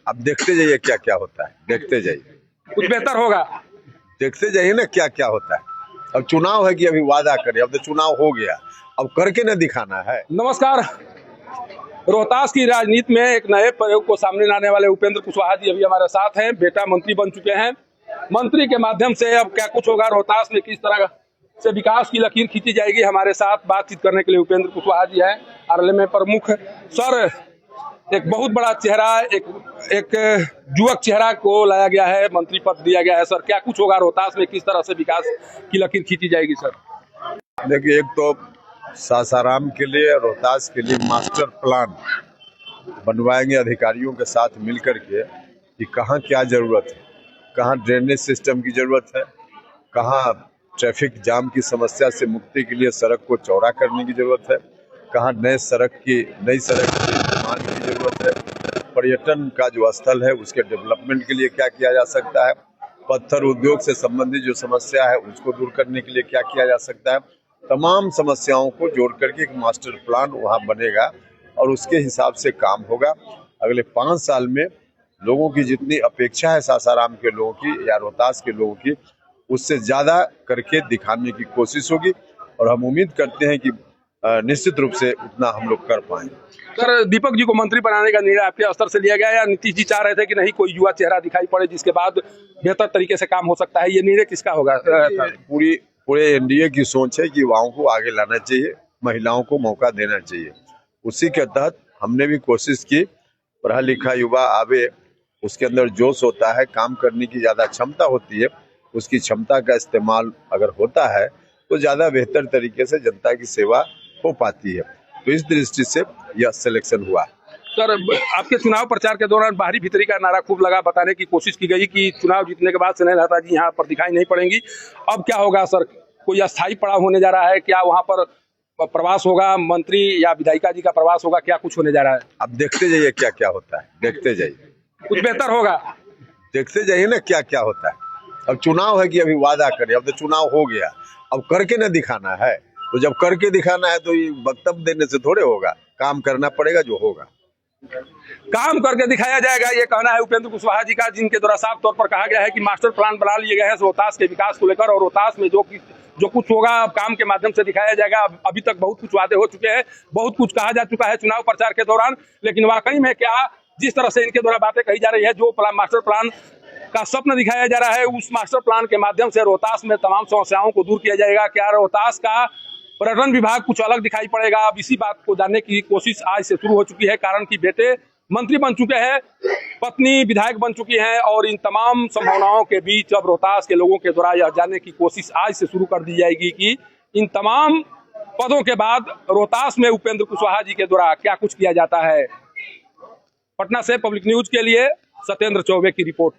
अब देखते जाइए क्या क्या होता है, देखते जाइए, कुछ बेहतर होगा। देखते जाइए ना क्या क्या होता है। अब चुनाव है कि अभी वादा करें, अब तो चुनाव हो गया, अब करके ना दिखाना है। नमस्कार। रोहतास की राजनीति में एक नए प्रयोग को सामने लाने वाले उपेंद्र कुशवाहा जी अभी हमारे साथ हैं। बेटा मंत्री बन चुके हैं। मंत्री के माध्यम से अब क्या कुछ होगा, रोहतास में किस तरह से विकास की लकीर खींची जाएगी। हमारे साथ बातचीत करने के लिए उपेंद्र कुशवाहा जी हैं, आरएलए प्रमुख। सर, एक बहुत बड़ा चेहरा, एक युवक चेहरा को लाया गया है, मंत्री पद दिया गया है। सर, क्या कुछ होगा रोहतास में, किस तरह से विकास की लकीर खींची जाएगी? सर देखिए, एक तो सासाराम के लिए, रोहतास के लिए मास्टर प्लान बनवाएंगे अधिकारियों के साथ मिलकर के कि कहाँ क्या जरूरत है, कहाँ ड्रेनेज सिस्टम की जरूरत है, कहाँ ट्रैफिक जाम की समस्या से मुक्ति के लिए सड़क को चौड़ा करने की जरूरत है, कहाँ नई सड़क के निर्माण की जरूरत है, पर्यटन का जो स्थल है उसके डेवलपमेंट के लिए क्या किया जा सकता है, पत्थर उद्योग से संबंधित जो समस्या है उसको दूर करने के लिए क्या किया जा सकता है। तमाम समस्याओं को जोड़ करके एक मास्टर प्लान वहाँ बनेगा और उसके हिसाब से काम होगा। अगले 5 साल में लोगों की जितनी अपेक्षा है सासाराम के लोगों की या रोहतास के लोगों की, उससे ज्यादा करके दिखाने की कोशिश होगी और हम उम्मीद करते हैं कि निश्चित रूप से उतना हम लोग कर पाएंगे। सर, दीपक जी को मंत्री बनाने का निर्णय आपके स्तर से लिया गया या नीतीश जी चाह रहे थे कि नहीं, कोई युवा चेहरा दिखाई पड़े जिसके बाद बेहतर तरीके से काम हो सकता है? ये निर्णय किसका होगा? पूरे एनडीए की सोच है कि युवाओं को आगे लाना चाहिए, महिलाओं को मौका देना चाहिए। उसी के तहत हमने भी कोशिश की, पढ़ा लिखा युवा आवे, उसके अंदर जोश होता है, काम करने की ज्यादा क्षमता होती है, उसकी क्षमता का इस्तेमाल अगर होता है तो ज्यादा बेहतर तरीके से जनता की सेवा हो पाती है। तो इस दृष्टि से यह सिलेक्शन हुआ। सर, आपके चुनाव प्रचार के दौरान बाहरी भीतरी का नारा खूब लगा, बताने की कोशिश की गई कि चुनाव जीतने के बाद स्नेह लता जी यहाँ पर दिखाई नहीं पड़ेंगी। अब क्या होगा सर? कोई अस्थायी पड़ाव होने जा रहा है क्या? वहाँ पर प्रवास होगा, मंत्री या विधायिका जी का प्रवास होगा, क्या कुछ होने जा रहा है? अब देखते जाइए क्या क्या होता है, देखते जाइए, कुछ बेहतर होगा। देखते जाइए ना क्या क्या होता है। अब चुनाव है कि अभी वादा करें, अब तो चुनाव हो गया, अब करके ना दिखाना है। तो जब करके दिखाना है तो ये वक्तव्य देने से थोड़े होगा, काम करना पड़ेगा, जो होगा काम करके दिखाया जाएगा, ये कहना है उपेंद्र कुशवाहा जी का, जिनके द्वारा साफ तौर पर कहा गया है कि मास्टर प्लान बना लिए गए हैं रोहतास के विकास को लेकर और रोहतास में जो कुछ होगा अब काम के माध्यम से दिखाया जाएगा। अभी तक बहुत कुछ वादे हो चुके हैं, बहुत कुछ कहा जा चुका है चुनाव प्रचार के दौरान, लेकिन वाकई में क्या, जिस तरह से इनके द्वारा बातें कही जा रही है, जो मास्टर प्लान का स्वप्न दिखाया जा रहा है, उस मास्टर प्लान के माध्यम से रोहतास में तमाम समस्याओं को दूर किया जाएगा। क्या रोहतास का पर्यटन विभाग कुछ अलग दिखाई पड़ेगा? अब इसी बात को जानने की कोशिश आज से शुरू हो चुकी है, कारण कि बेटे मंत्री बन चुके हैं, पत्नी विधायक बन चुकी हैं और इन तमाम संभावनाओं के बीच अब रोहतास के लोगों के द्वारा यह जानने की कोशिश आज से शुरू कर दी जाएगी कि इन तमाम पदों के बाद रोहतास में उपेंद्र कुशवाहा जी के द्वारा क्या कुछ किया जाता है। पटना से पब्लिक न्यूज के लिए सत्येंद्र चौबे की रिपोर्ट।